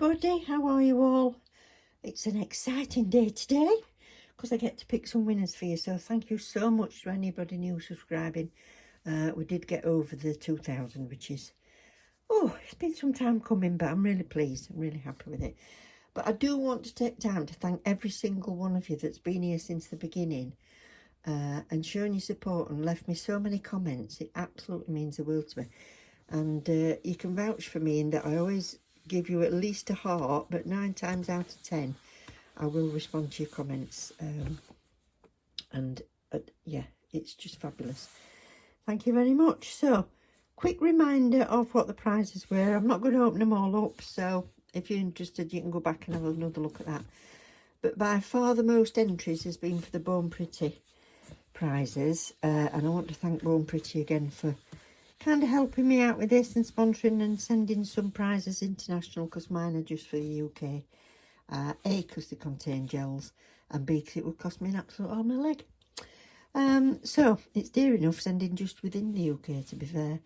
everybody, how are you all? It's an exciting day today because I get to pick some winners for you, so thank you so much to anybody new subscribing. We did get over the 2,000, which is, it's been some time coming, but I'm really pleased, I'm really happy with it. But I do want to take time to thank every single one of you that's been here since the beginning and shown your support and left me so many comments. It absolutely means the world to me. And you can vouch for me in that I always give you at least a heart, but 9 times out of 10 I will respond to your comments. Yeah, it's just fabulous. Thank you very much. So, quick reminder of what the prizes were. I'm not going to open them all up, so if you're interested you can go back and have another look at that. But by far the most entries has been for the Born Pretty prizes, and I want to thank Born Pretty again for kind of helping me out with this and sponsoring and sending some prizes international, because mine are just for the UK. A, because they contain gels, and B, because it would cost me an absolute arm and a leg. So it's dear enough sending just within the UK, to be fair.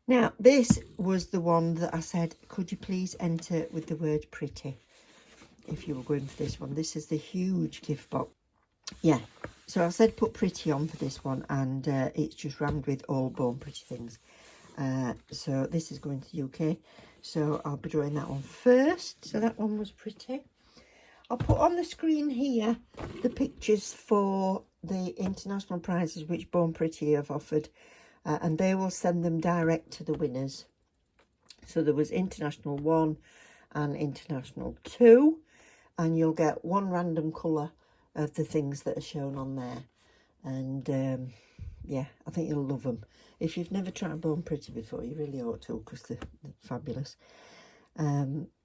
Now, this was the one that I said, could you please enter with the word pretty if you were going for this one. This is the huge gift box. Yeah, so I said put pretty on for this one, and it's just rammed with all Born Pretty things. So this is going to the UK, so I'll be drawing that one first. So that one was pretty. I'll put on the screen here the pictures for the international prizes which Born Pretty have offered, and they will send them direct to the winners. So there was international 1 and international 2, and you'll get one random colour of the things that are shown on there. And yeah, I think you'll love them. If you've never tried Born Pretty before, you really ought to, because they're fabulous.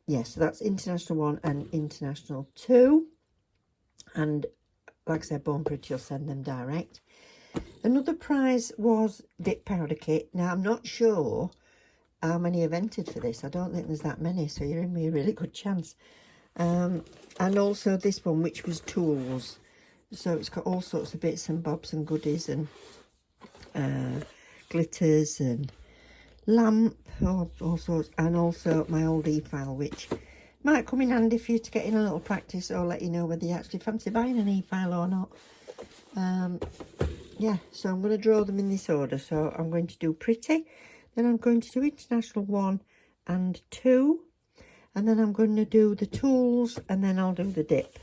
Yeah, so that's international 1 and international 2, and like I said, Born Pretty will send them direct. Another prize was dip powder kit. Now, I'm not sure how many have entered for this. I don't think there's that many, so you're in me a really good chance. And also this one, which was tools. So it's got all sorts of bits and bobs and goodies, and glitters and lamp, all sorts, and also my old e-file, which might come in handy for you to get in a little practice, or let you know whether you actually fancy buying an e-file or not. Yeah, so I'm going to draw them in this order. So I'm going to do pretty, then I'm going to do international 1 and 2, and then I'm going to do the tools, and then I'll do the dip.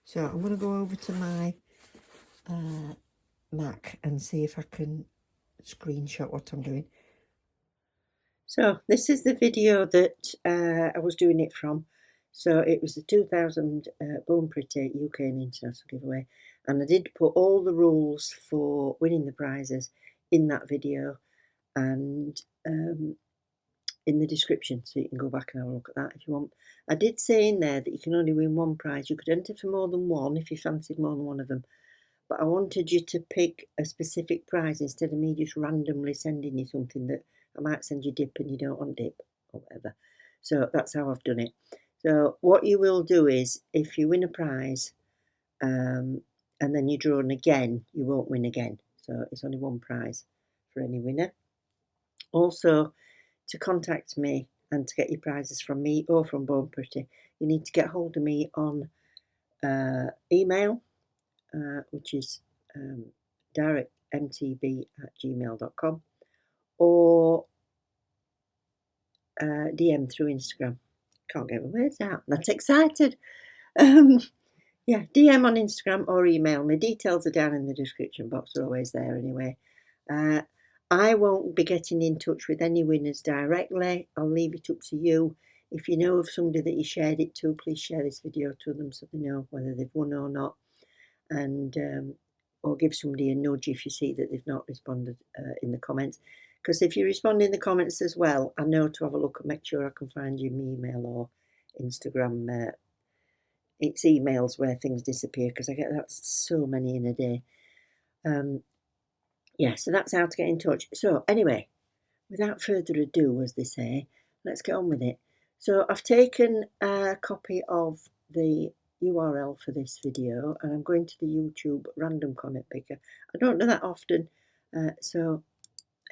So I'm going to go over to my Mac and see if I can screenshot what I'm doing. So this is the video that I was doing it from. So it was the 2000 Born Pretty UK and international giveaway, and I did put all the rules for winning the prizes in that video and in the description, so you can go back and have a look at that if you want. I did say in there that you can only win one prize. You could enter for more than one if you fancied more than one of them, but I wanted you to pick a specific prize instead of me just randomly sending you something that I might send you dip and you don't want dip or whatever. So that's how I've done it. So what you will do is, if you win a prize and then you're drawn again, you won't win again. So it's only one prize for any winner. Also, to contact me and to get your prizes from me or from Born Pretty, you need to get hold of me on email, which is directmtb@gmail.com, or DM through Instagram. Can't get my words out, that's excited. Yeah, DM on Instagram or email me. Details are down in the description box, they're always there anyway. I won't be getting in touch with any winners directly. I'll leave it up to you. If you know of somebody that you shared it to, please share this video to them so they know whether they've won or not. And or give somebody a nudge if you see that they've not responded in the comments. Because if you respond in the comments as well, I know to have a look and make sure I can find you my email or Instagram. It's emails where things disappear, because I get that so many in a day. Yeah, so that's how to get in touch. So anyway, without further ado, as they say, let's get on with it. So I've taken a copy of the URL for this video, and I'm going to the YouTube random comment picker. I don't do that often, so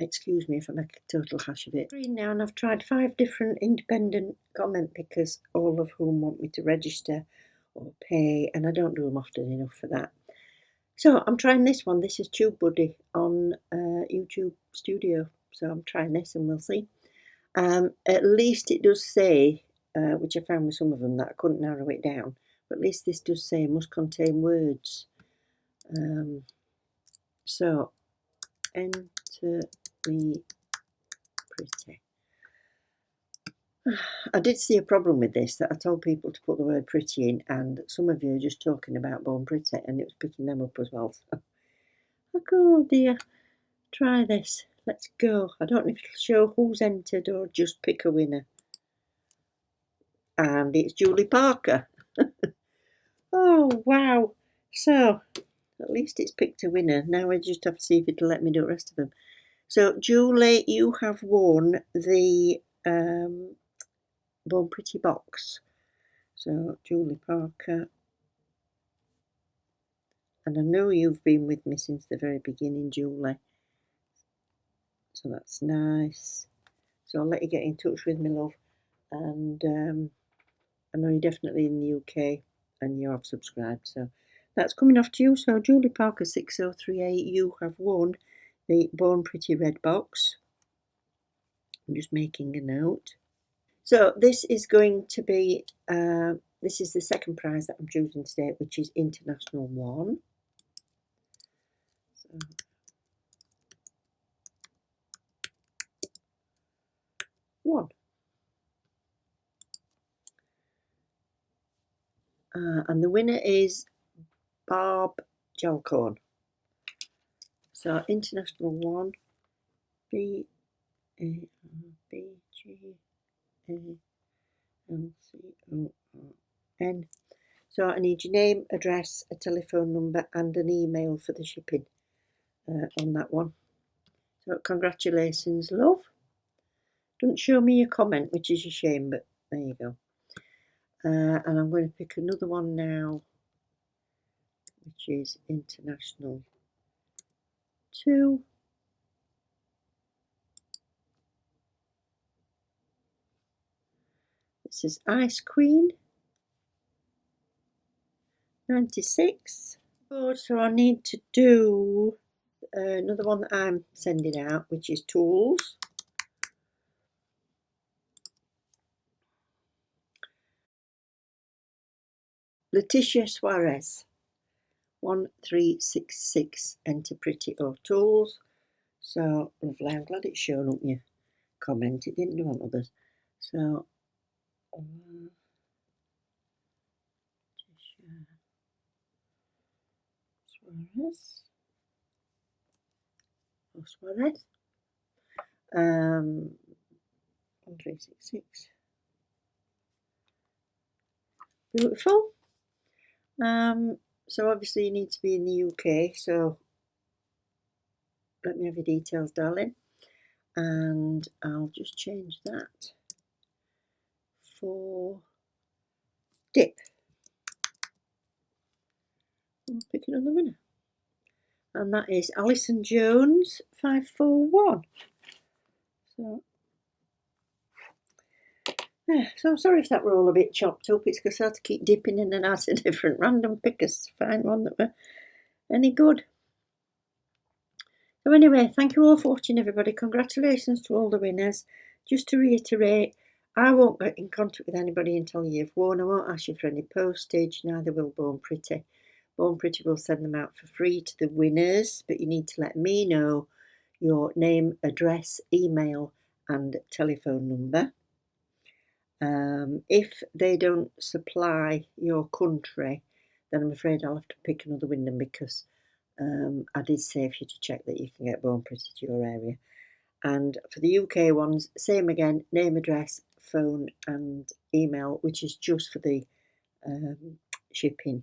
Excuse me if I make a total hash of it. Now, and I've tried 5 different independent comment pickers, all of whom want me to register or pay, and I don't do them often enough for that. So I'm trying this one. This is TubeBuddy on YouTube Studio. So I'm trying this and we'll see. At least it does say, which I found with some of them that I couldn't narrow it down, but at least this does say must contain words. So enter me pretty. I did see a problem with this, that I told people to put the word pretty in, and some of you are just talking about born pretty, and it was picking them up as well. So, oh dear, try this. Let's go. I don't know if it'll show who's entered or just pick a winner. And it's Julie Parker. Oh, wow. So, at least it's picked a winner. Now I just have to see if it'll let me do the rest of them. So, Julie, you have won the Born Pretty box. So, Julie Parker. And I know you've been with me since the very beginning, Julie. So that's nice. So I'll let you get in touch with me, love. And I know you're definitely in the UK and you have subscribed. So that's coming off to you. So Julie Parker 6038, you have won the Born Pretty red box. I'm just making a note. So this is going to be, this is the second prize that I'm choosing today, which is International 1. So, one. And the winner is Barb Gelcorn. So International 1, B A R B G A L C O R N. So I need your name, address, a telephone number, and an email for the shipping on that one. So congratulations, love. Don't show me your comment, which is a shame, but there you go. And I'm going to pick another one now, which is International 2. This is Ice Queen 96. Oh, so I need to do another one that I'm sending out, which is tools. Letitia Suarez 1366, enter pretty or tools. So lovely, I'm glad it's shown up your comment. It didn't do on others. So Suarez. Oh, Suarez. 1366. Beautiful. So obviously you need to be in the UK, so let me have your details, darling. And I'll just change that for dip. I'll pick another winner. And that is Alison Jones 541. So I'm sorry if that were all a bit chopped up. It's because I had to keep dipping in and out of different random pickers to find one that were any good. So anyway, thank you all for watching, everybody. Congratulations to all the winners. Just to reiterate, I won't get in contact with anybody until you've won. I won't ask you for any postage, neither will Born Pretty. Born Pretty will send them out for free to the winners, but you need to let me know your name, address, email and telephone number. If they don't supply your country, then I'm afraid I'll have to pick another winner, because I did say for you to check that you can get Born Pretty to your area. And for the UK ones, same again, name, address, phone and email, which is just for the shipping.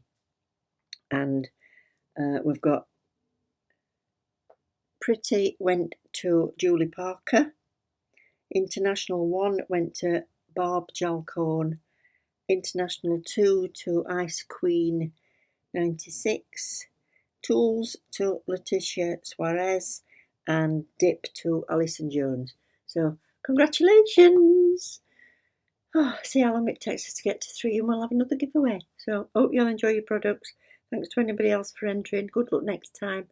And we've got Pretty went to Julie Parker. International 1 went to Barb Gelcorn. International 2 to Ice Queen 96. Tools to Letitia Suarez. and dip to Alison Jones. So congratulations! See how long it takes us to get to 3 and we'll have another giveaway. So hope you'll enjoy your products. Thanks to anybody else for entering. Good luck next time.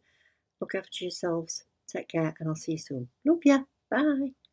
Look after yourselves. Take care and I'll see you soon. Love ya. Bye.